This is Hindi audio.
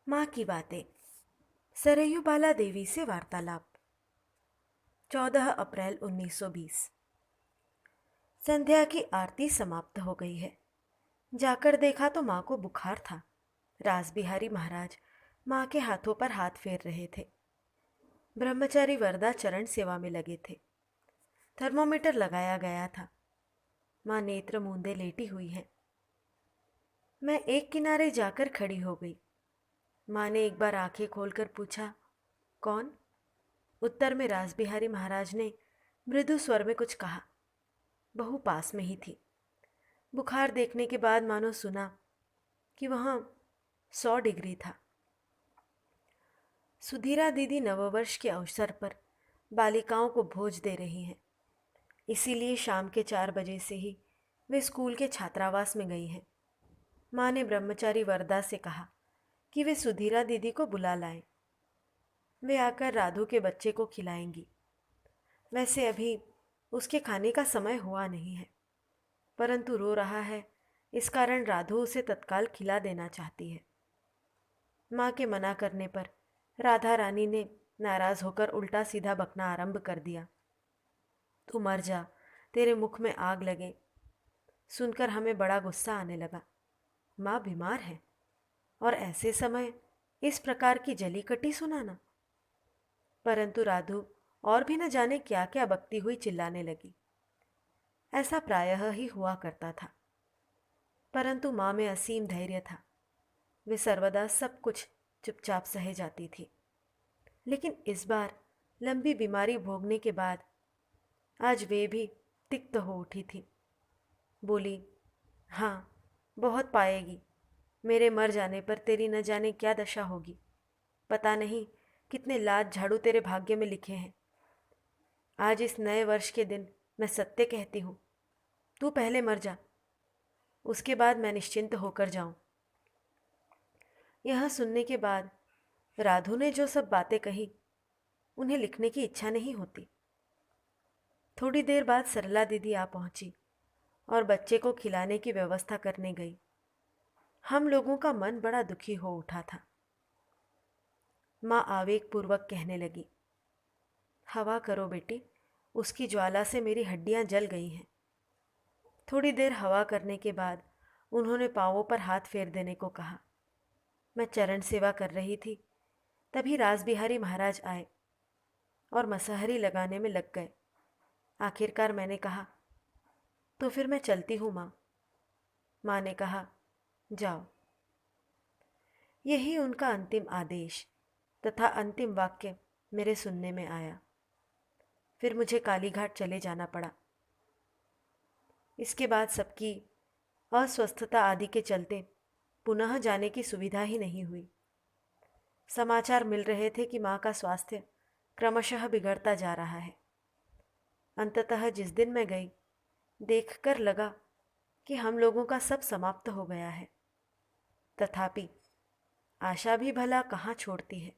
माँ की बातें। सरयू बाला देवी से वार्तालाप। 14 अप्रैल 1920। संध्या की आरती समाप्त हो गई है। जाकर देखा तो माँ को बुखार था। रासबिहारी महाराज माँ के हाथों पर हाथ फेर रहे थे। ब्रह्मचारी वरदा चरण सेवा में लगे थे। थर्मोमीटर लगाया गया था। माँ नेत्र मूंदे लेटी हुई है। मैं एक किनारे जाकर खड़ी हो गई। माँ ने एक बार आंखें खोलकर पूछा, कौन? उत्तर में रासबिहारी महाराज ने मृदु स्वर में कुछ कहा। बहू पास में ही थी। बुखार देखने के बाद मानो सुना कि वहाँ 100 डिग्री था। सुधीरा दीदी नववर्ष के अवसर पर बालिकाओं को भोज दे रही हैं। इसीलिए शाम के 4 बजे से ही वे स्कूल के छात्रावास में गई हैं। माँ ने ब्रह्मचारी वरदा से कहा कि वे सुधीरा दीदी को बुला लाएं। वे आकर राधु के बच्चे को खिलाएंगी। वैसे अभी उसके खाने का समय हुआ नहीं है, परंतु रो रहा है, इस कारण राधु उसे तत्काल खिला देना चाहती है। माँ के मना करने पर राधा रानी ने नाराज होकर उल्टा सीधा बकना आरंभ कर दिया। तू मर जा, तेरे मुख में आग लगे। सुनकर हमें बड़ा गुस्सा आने लगा। माँ बीमार है और ऐसे समय इस प्रकार की जली कटी सुनाना। परंतु राधु और भी न जाने क्या क्या बकती हुई चिल्लाने लगी। ऐसा प्रायः ही हुआ करता था, परंतु माँ में असीम धैर्य था। वे सर्वदा सब कुछ चुपचाप सहे जाती थी। लेकिन इस बार लंबी बीमारी भोगने के बाद आज वे भी तिक्त हो उठी थी। बोली, हाँ, बहुत पाएगी। मेरे मर जाने पर तेरी न जाने क्या दशा होगी। पता नहीं कितने लाज झाड़ू तेरे भाग्य में लिखे हैं। आज इस नए वर्ष के दिन मैं सत्य कहती हूँ, तू पहले मर जा, उसके बाद मैं निश्चिंत होकर जाऊं। यह सुनने के बाद राधु ने जो सब बातें कही, उन्हें लिखने की इच्छा नहीं होती। थोड़ी देर बाद सरला दीदी आ पहुंची और बच्चे को खिलाने की व्यवस्था करने गई। हम लोगों का मन बड़ा दुखी हो उठा था। माँ आवेगपूर्वक कहने लगी, हवा करो बेटी, उसकी ज्वाला से मेरी हड्डियां जल गई हैं। थोड़ी देर हवा करने के बाद उन्होंने पांवों पर हाथ फेर देने को कहा। मैं चरण सेवा कर रही थी, तभी रासबिहारी महाराज आए और मसहरी लगाने में लग गए। आखिरकार मैंने कहा, तो फिर मैं चलती हूँ माँ। माँ ने कहा, जाओ। यही उनका अंतिम आदेश तथा अंतिम वाक्य मेरे सुनने में आया। फिर मुझे कालीघाट चले जाना पड़ा। इसके बाद सबकी अस्वस्थता आदि के चलते पुनः जाने की सुविधा ही नहीं हुई। समाचार मिल रहे थे कि माँ का स्वास्थ्य क्रमशः बिगड़ता जा रहा है। अंततः जिस दिन मैं गई, देखकर लगा कि हम लोगों का सब समाप्त हो गया है। तथापि आशा भी भला कहाँ छोड़ती है।